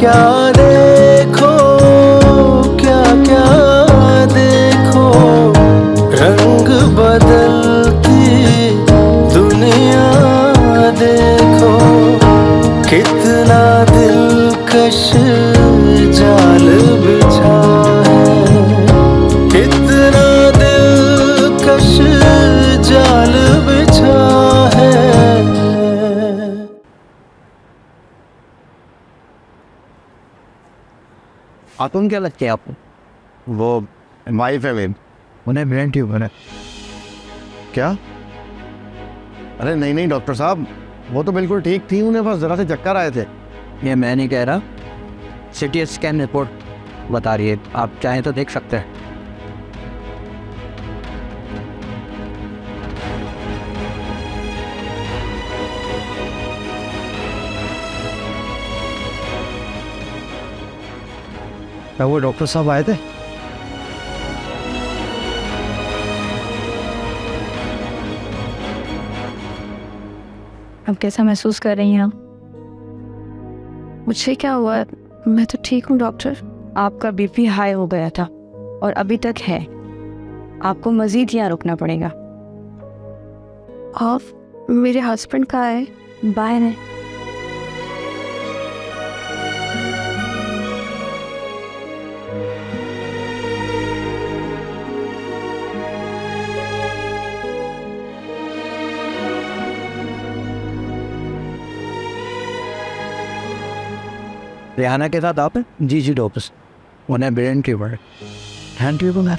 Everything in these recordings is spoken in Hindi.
क्या देखो, क्या क्या देखो, रंग बदलती दुनिया देखो, कितना दिलकश जाल बिछा है, कितना दिलकश जाल बिछा है। तुम क्या लगती है आपको? वो वाइफ है मेरी। उन्हें ब्रेन ट्यूमर है। क्या? अरे नहीं नहीं डॉक्टर साहब, वो तो बिल्कुल ठीक थी, उन्हें बस जरा से चक्कर आए थे। ये मैं नहीं कह रहा, सिटी स्कैन रिपोर्ट बता रही है, आप चाहें तो देख सकते हैं। क्या वो डॉक्टर साहब आए थे? अब कैसा महसूस कर रही हैं आप? मुझे क्या हुआ है? मैं तो ठीक हूँ डॉक्टर। आपका बीपी हाई हो गया था और अभी तक है। आपको मजीद यहाँ रुकना पड़ेगा। आप मेरे हस्बैंड कहाँ है? बाहर है। रेहाना के साथ आप हैं? जी जी डॉक्टर, उन्हें ब्रेन ट्यूमर है। हैंड ट्यूमर है।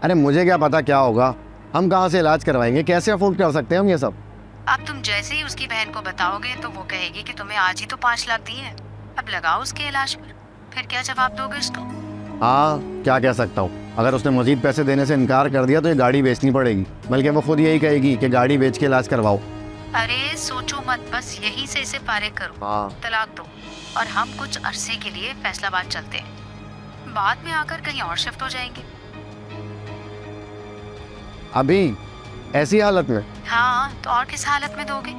अरे मुझे क्या पता क्या होगा, हम कहाँ से इलाज करवाएंगे, कैसे अफोर्ड कर सकते हैं हम ये सब। अब तुम जैसे ही उसकी बहन को बताओगे तो वो कहेगी कि तुम्हें आज ही तो 5 लाख दिए हैं, अब लगाओ उसके इलाज पर। फिर क्या जवाब दोगे उसको? हाँ क्या कह सकता हूँ, अगर उसने मजीद पैसे देने से इनकार कर दिया तो ये गाड़ी बेचनी पड़ेगी, बल्कि वो खुद यही कहेगी कि गाड़ी बेच के इलाज करवाओ। अरे सोचो मत, बस यहीं से इसे फारिग करो। हाँ। तलाक दो और हम कुछ अरसे के लिए फैसलाबाद चलते हैं, बाद में आकर कहीं और शिफ्ट हो जाएंगे। अभी ऐसी हालत में? हाँ तो और किस हालत में दोगे?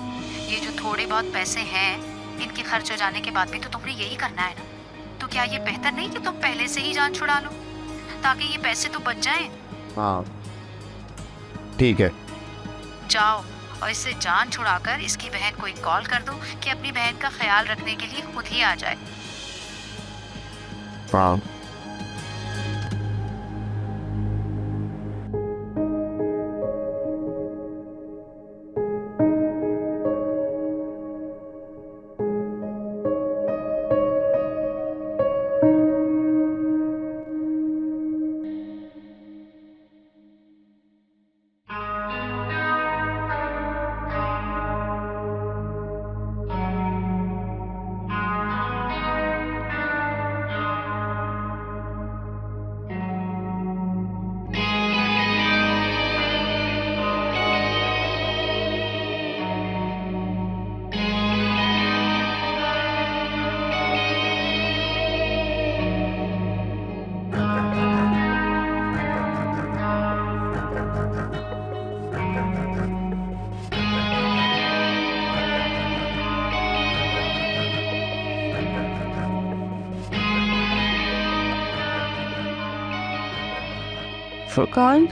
ये जो थोड़े बहुत पैसे हैं, इनके खर्च हो जाने के बाद भी तो तुम्हें यही करना है ना। तो क्या ये बेहतर नहीं कि तुम पहले से ही जान छुड़ा लो, ताकि ये पैसे तो बच जाएं? हाँ ठीक है। जाओ और इससे जान छुड़ाकर इसकी बहन को एक कॉल कर दो कि अपनी बहन का ख्याल रखने के लिए खुद ही आ जाए। हाँ फुरकान,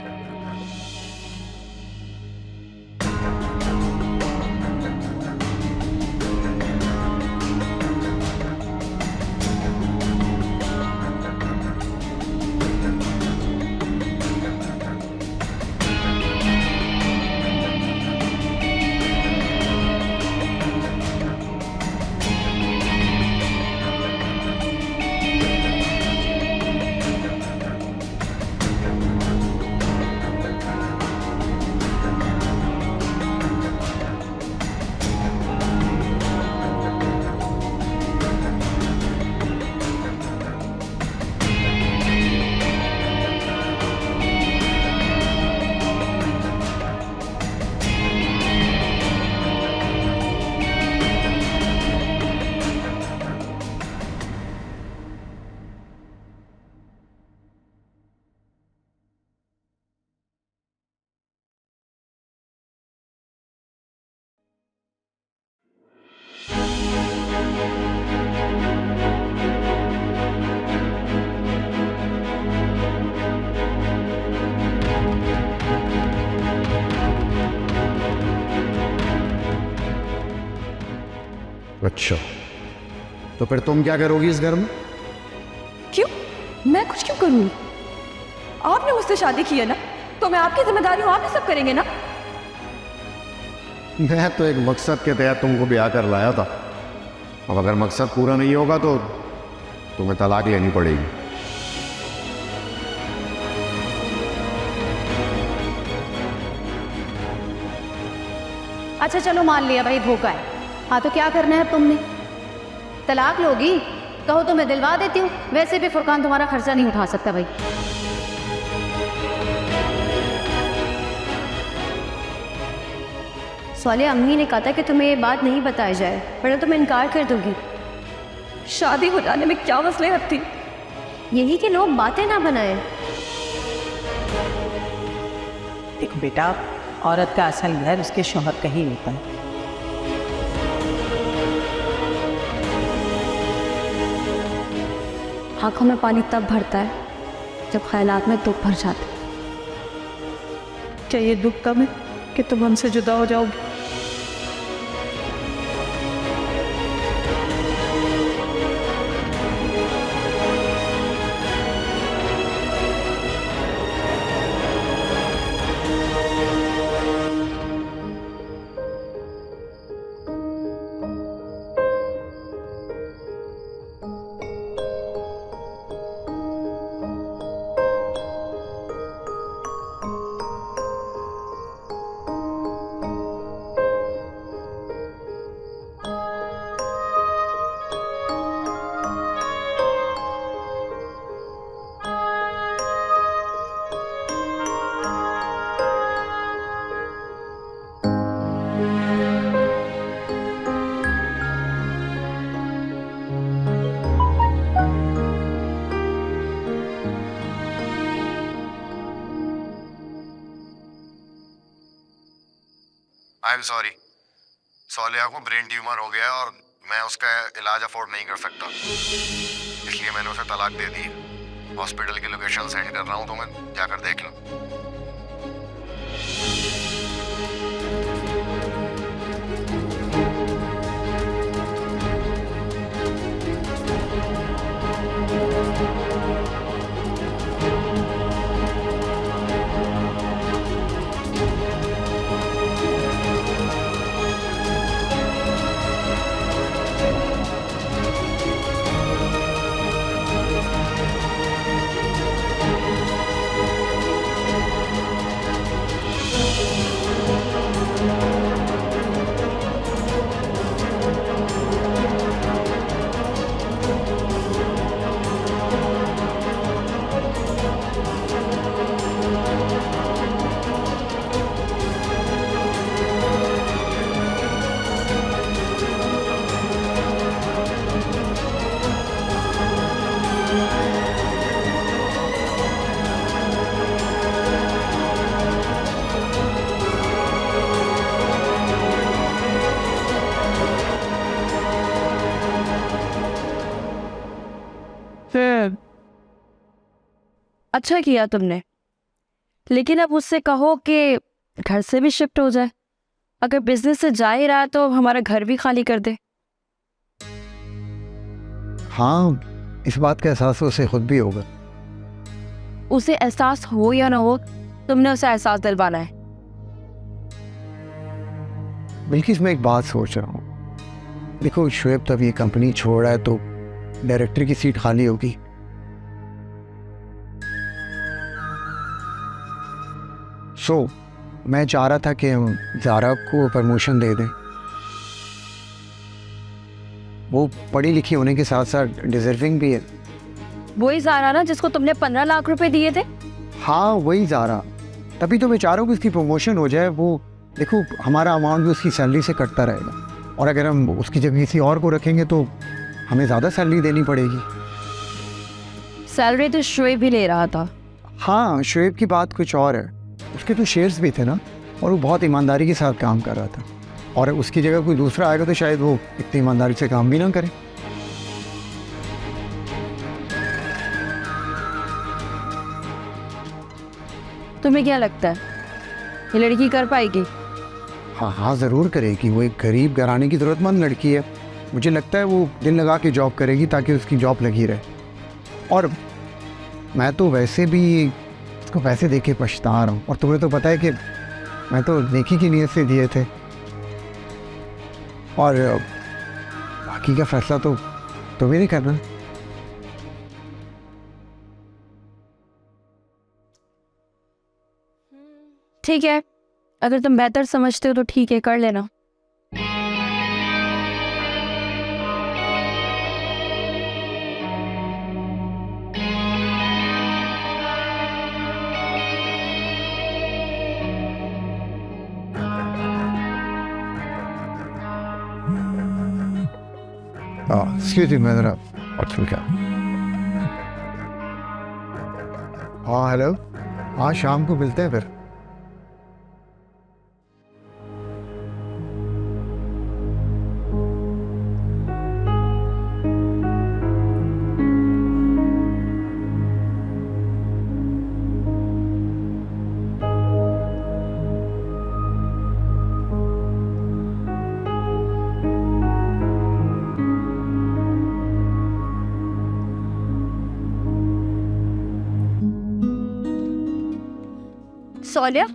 अच्छा, तो फिर तुम क्या करोगी इस घर में? क्यों? मैं कुछ क्यों करूँगी? आपने मुझसे शादी की है ना, तो मैं आपकी जिम्मेदारी हूँ, आप ही सब करेंगे ना। मैं तो एक मकसद के तहत तुमको ब्याह कर लाया था। अब अगर मकसद पूरा नहीं होगा तो तुम्हें तलाक लेनी पड़ेगी। अच्छा चलो मान लिया भाई धोखा है, हाँ तो क्या करना है अब तुमने? तलाक लोगी? कहो तो मैं दिलवा देती हूँ, वैसे भी फुरकान तुम्हारा खर्चा नहीं उठा सकता भाई। साले अम्मी ने कहा था कि तुम्हें ये बात नहीं बताई जाए, वरना तुम इनकार कर दोगी। शादी हो जाने में क्या मसलहत थी? यही कि लोग बातें ना बनाएं। देखो बेटा, औरत का असल घर उसके शौहर का ही होता है। आंखों में पानी तब भरता है जब ख्यालात में दुख भर जाते। क्या ये दुख कम है कि तुम हमसे जुदा हो जाओगे? आई एम सॉरी, सोलिया को ब्रेन ट्यूमर हो गया और मैं उसका इलाज अफोर्ड नहीं कर सकता, इसलिए मैंने उसे तलाक दे दी। हॉस्पिटल की लोकेशन सेंड कर रहा हूँ, तो मैं जाकर देख लूँ। अच्छा किया तुमने, लेकिन अब उससे कहो कि घर से भी शिफ्ट हो जाए। अगर बिजनेस से जा ही रहा तो हमारा घर भी खाली कर दे। हाँ, इस बात का एहसास उसे खुद भी होगा। उसे एहसास हो या ना हो, तुमने उसे एहसास दिलवाना है। बिल्किस, मैं एक बात सोच रहा हूँ। देखो, शुएब तब ये कंपनी छोड़ रहा है तो डायरेक्टर की सीट खाली होगी। मैं चाह रहा था कि हम ज़ारा को प्रमोशन दे दें। वो पढ़ी लिखी होने के साथ साथ डिजर्विंग भी है। वही ज़ारा ना जिसको तुमने 15 लाख रुपए दिए थे? हाँ, वही ज़ारा। तभी तो मैं चाह रहा हूँ कि उसकी प्रमोशन हो जाए। वो देखो, हमारा अमाउंट भी उसकी सैलरी से कटता रहेगा, और अगर हम उसकी जगह किसी और को रखेंगे तो हमें ज़्यादा सैलरी देनी पड़ेगी। सैलरी तो शुएब भी ले रहा था। हाँ, शुएब की बात कुछ और है। उसके तो शेयर्स भी थे ना, और वो बहुत ईमानदारी के साथ काम कर रहा था। और उसकी जगह कोई दूसरा आएगा तो शायद वो इतनी ईमानदारी से काम भी ना करे। तुम्हें क्या लगता है ये लड़की कर पाएगी? हाँ हाँ, ज़रूर करेगी। वो एक गरीब घराने की ज़रूरतमंद लड़की है, मुझे लगता है वो दिल लगा के जॉब करेगी ताकि उसकी जॉब लगी रहे। और मैं तो वैसे भी उसको पैसे दे के पछता रहा हूँ, और तुम्हें तो पता है कि मैं तो नेकी की नीयत से दिए थे, और बाकी का फैसला तो तुम्हें नहीं करना। ठीक है, अगर तुम बेहतर समझते हो तो ठीक है, कर लेना। एक्सक्यूज मी, मैं ज़रा और सुन क्या। हाँ हेलो, हाँ शाम को मिलते हैं फिर। Sonia,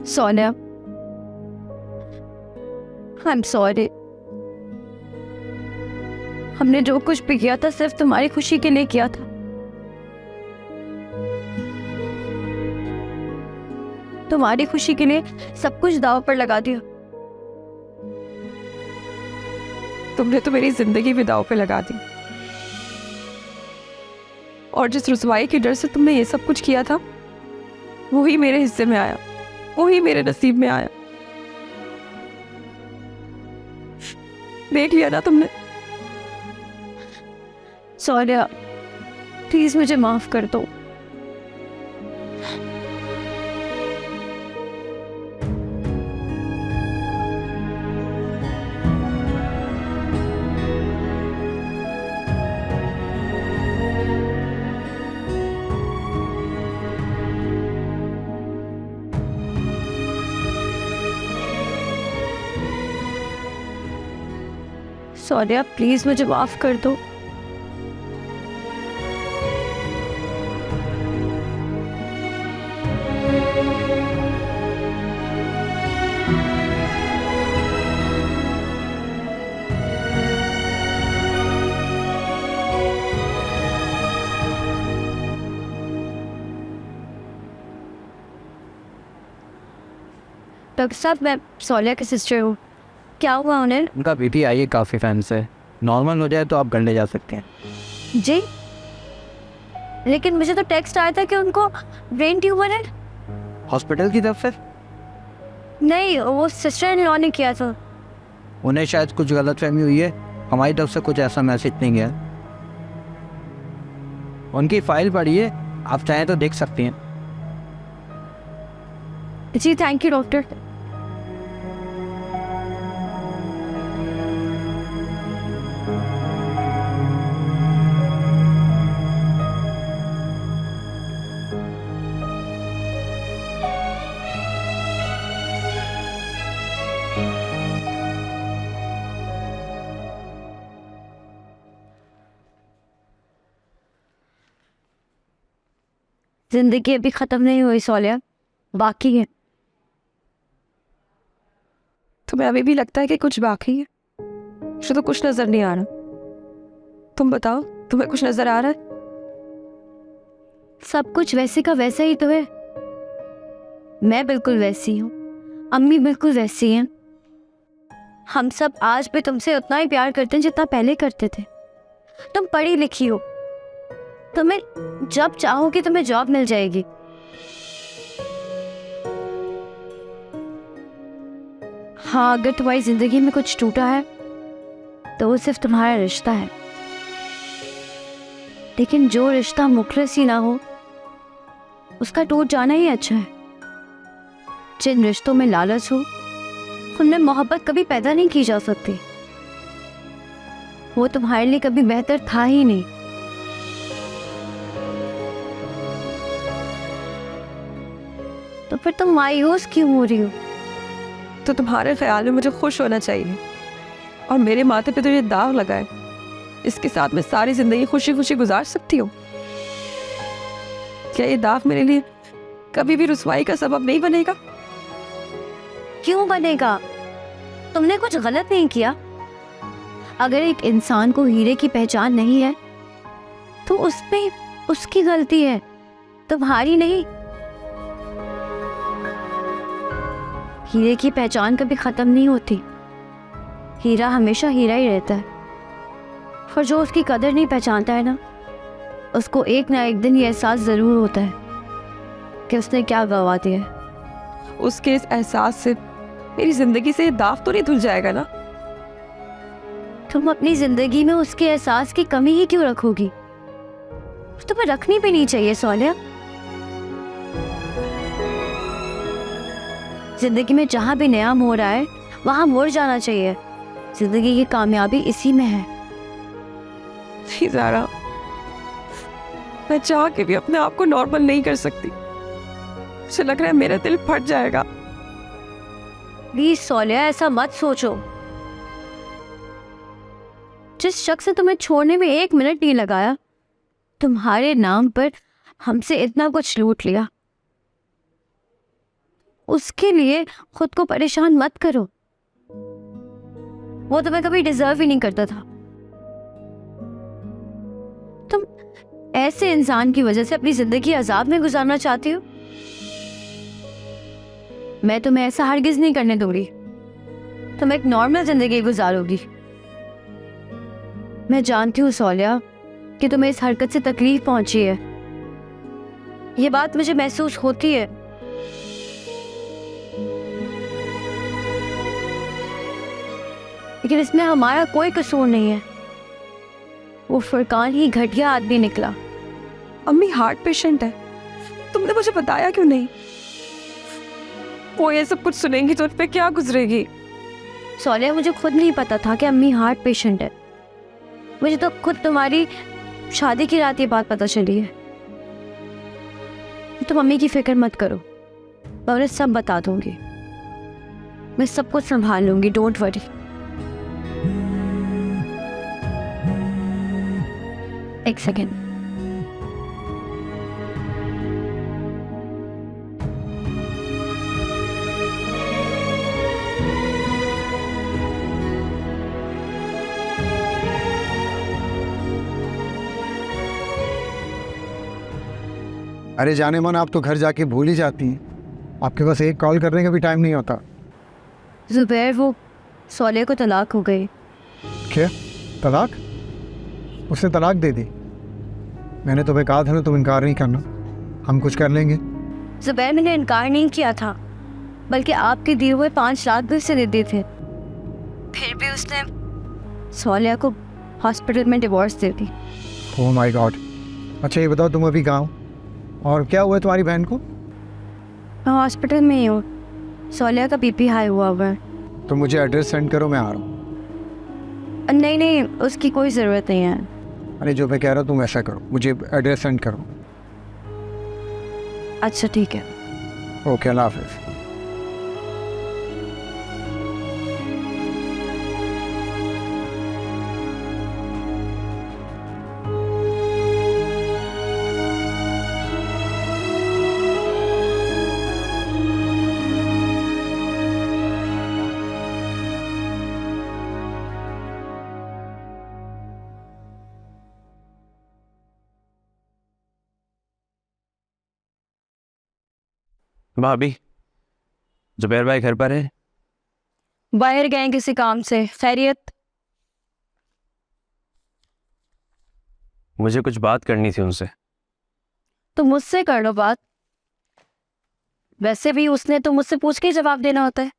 Sonia, I am sorry. हमने जो कुछ भी किया था सिर्फ तुम्हारी खुशी के लिए किया था। तुम्हारी खुशी के लिए सब कुछ दांव पर लगा दिया। तुमने तो मेरी जिंदगी भी दांव पे लगा दी, और जिस रुसवाई के डर से तुमने ये सब कुछ किया था वही मेरे हिस्से में आया, वही मेरे नसीब में आया। देख लिया ना तुमने। सोनिया, प्लीज मुझे माफ कर दो। सोनिया, प्लीज मुझे माफ कर दो। डॉक्टर साहब, मैं सोनिया की सिस्टर हूँ। क्या हुआ उन्हें? उनका बीपी आई है काफ़ी फैन से, नॉर्मल हो जाए तो आप घर ले जा सकते हैं। जी, लेकिन मुझे तो टेक्स्ट आया था कि उनको ब्रेन ट्यूमर है। हॉस्पिटल की तरफ से? नहीं, वो सिस्टर इन लॉ ने किया था। उन्हें शायद कुछ गलतफहमी हुई है, हमारी तरफ से कुछ ऐसा मैसेज नहीं गया। उनकी फाइल पढ़ी है, आप चाहें तो देख सकती हैं। जी थैंक यू डॉक्टर। जिंदगी अभी खत्म नहीं हुई सोनिया, बाकी है। तुम्हें अभी भी लगता है कि कुछ बाकी है? मुझे तो कुछ नजर नहीं आ रहा। तुम बताओ, तुम्हें कुछ नजर आ रहा है? सब कुछ वैसे का वैसा ही तो है। मैं बिल्कुल वैसी हूँ, अम्मी बिल्कुल वैसी हैं। हम सब आज भी तुमसे उतना ही प्यार करते हैं जितना पहले करते थे। तुम पढ़ी लिखी हो, तुम्हें जब चाहोगे तुम्हें जॉब मिल जाएगी। हाँ, अगर तुम्हारी जिंदगी में कुछ टूटा है तो वो सिर्फ तुम्हारा रिश्ता है। लेकिन जो रिश्ता मुखलिस ही ना हो उसका टूट जाना ही अच्छा है। जिन रिश्तों में लालच हो उनमें मोहब्बत कभी पैदा नहीं की जा सकती। वो तुम्हारे लिए कभी बेहतर था ही नहीं। तो फिर तुम मायूस क्यों हो रही हो? तो तुम्हारे ख्याल में मुझे खुश होना चाहिए और मेरे माथे पे तो ये दाग लगा है, इसके साथ मैं सारी जिंदगी खुशी खुशी गुजार सकती हूँ? क्या ये दाग मेरे लिए कभी भी रुसवाई का सबब नहीं बनेगा? क्यों बनेगा? तुमने कुछ गलत नहीं किया। अगर एक इंसान को हीरे की पहचान नहीं है तो उसमें उसकी गलती है, तुम्हारी नहीं। हीरे की पहचान कभी खत्म नहीं होती। हीरा हमेशा हीरा ही रहता है, और जो उसकी कदर नहीं पहचानता है ना, उसको एक ना एक दिन ये एहसास जरूर होता है कि उसने क्या गवा दिया है। उसके इस एहसास से मेरी जिंदगी से ये दाग तो नहीं धुल जाएगा ना? तुम अपनी जिंदगी में उसके एहसास की कमी ही क्यों रखोगी? तुम्हें रखनी भी नहीं चाहिए सोनिया। जिंदगी में जहां भी नया मोड़ आए वहां मुड़ जाना चाहिए। जिंदगी की कामयाबी इसी में है। नहीं ज़ारा, मैं चाह के भी अपने आप को नॉर्मल नहीं कर सकती। मुझे लग रहा है मेरा दिल फट जाएगा। प्लीज सोनिया, ऐसा मत सोचो। जिस शख्स ने तुम्हें छोड़ने में 1 मिनट नहीं लगाया, तुम्हारे नाम पर हमसे इतना कुछ लूट लिया, उसके लिए खुद को परेशान मत करो। वो तुम्हें कभी डिजर्व ही नहीं करता था। तुम ऐसे इंसान की वजह से अपनी जिंदगी अजाब में गुजारना चाहती हो? मैं तुम्हें ऐसा हरगिज नहीं करने दूंगी। तुम एक नॉर्मल जिंदगी गुजारोगी। मैं जानती हूँ सोनिया कि तुम्हें इस हरकत से तकलीफ पहुंची है। ये बात मुझे महसूस होती है। लेकिन इसमें हमारा कोई कसूर नहीं है। वो फुरकान ही घटिया आदमी निकला। अम्मी हार्ट पेशेंट है, तुमने मुझे बताया क्यों नहीं? वो ये सब कुछ सुनेंगी तो उन पे क्या गुजरेगी? सोनिया, मुझे खुद नहीं पता था कि अम्मी हार्ट पेशेंट है। मुझे तो खुद तुम्हारी शादी की रात ये बात पता चली है। तुम अम्मी की फिक्र मत करो, मैं उन्हें सब बता दूंगी। मैं सब कुछ संभाल लूंगी, डोंट वरी। एक सेकेंड। अरे जाने मन, आप तो घर जाके भूल ही जाती हैं। आपके पास एक कॉल करने का भी टाइम नहीं होता। जुबैर, वो सोनिया को तलाक हो गई। क्या? तलाक? उसने तलाक दे दी? मैंने तुम्हें कहा था ना, तुम इनकार नहीं करना, हम कुछ कर लेंगे। जुबैर, मैंने इनकार नहीं किया था, बल्कि आपके दिए हुए 5 लाख भी उसे दे दिए थे। फिर भी उसने सोनिया को हॉस्पिटल में divorce they the. Oh my God. अच्छा ये बताओ, तुम अभी कहाँ हो और क्या हुआ है तुम्हारी बहन को? मैं हॉस्पिटल में ही हूँ। सोनिया का बीपी हाई हुआ है। तो मुझे एड्रेस सेंड करो, मैं आ रहा हूँ। नहीं नहीं, उसकी कोई ज़रूरत नहीं है। अरे जो मैं कह रहा हूँ तुम ऐसा करो, मुझे एड्रेस सेंड करो। अच्छा ठीक है। ओके, अल्लाह हाफिज़। भाभी, जुबैर भाई घर पर है? बाहर गए किसी काम से। खैरियत? मुझे कुछ बात करनी थी उनसे। तो मुझसे कर लो बात। वैसे भी उसने तो मुझसे पूछ के ही जवाब देना होता है।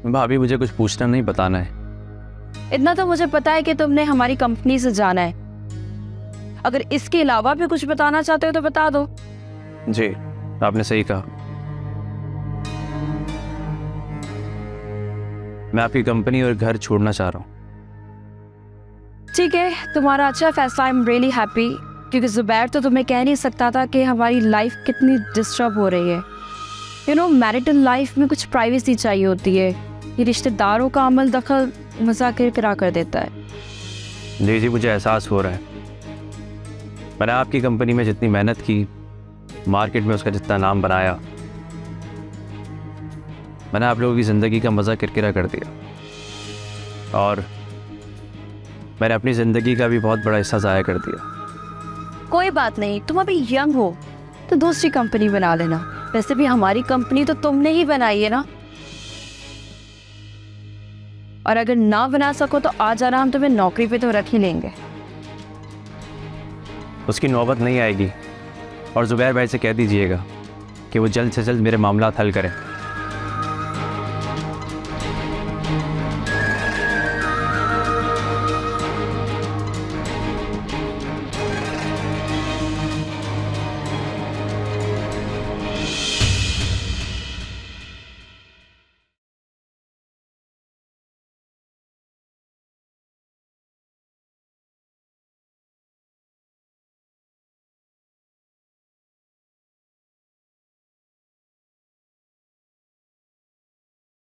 भाभी मुझे कुछ पूछना नहीं, बताना है। इतना तो मुझे पता है कि तुमने हमारी कंपनी से जाना है। अगर इसके अलावा भी कुछ बताना चाहते हो तो बता दो। जी, आपने सही कहा। मैं आपकी कंपनी और घर छोड़ना चाह रहा हूँ। ठीक है, तुम्हारा अच्छा फैसला। आई एम रियली हैप्पी, क्योंकि ज़ुबैर तो तुम्हें कह नहीं सकता था कि हमारी लाइफ कितनी डिस्टर्ब हो रही है। यू नो, मैरिटल लाइफ में कुछ प्राइवेसी चाहिए होती है। ये रिश्तेदारों का अमल दखल मज़ा किरकिरा कर देता है। जी जी, मुझे एहसास हो रहा है। मैंने आपकी कंपनी में जितनी मेहनत की, मार्केट में उसका जितना नाम बनाया, मैंने आप लोगों की ज़िंदगी का मज़ा किरकिरा कर दिया और मैंने अपनी ज़िंदगी का भी बहुत बड़ा हिस्सा ज़ाया कर दिया। कोई बात नहीं, तुम अभी यंग हो तो दूसरी कंपनी बना लेना। वैसे भी हमारी कंपनी तो तुमने ही बनाई है ना, और अगर ना बना सको तो आ जाना, हम तुम्हें नौकरी पे तो रख ही लेंगे। उसकी नौबत नहीं आएगी और ज़ुबैर भाई से कह दीजिएगा कि वो जल्द से जल्द मेरे मामला हल करें।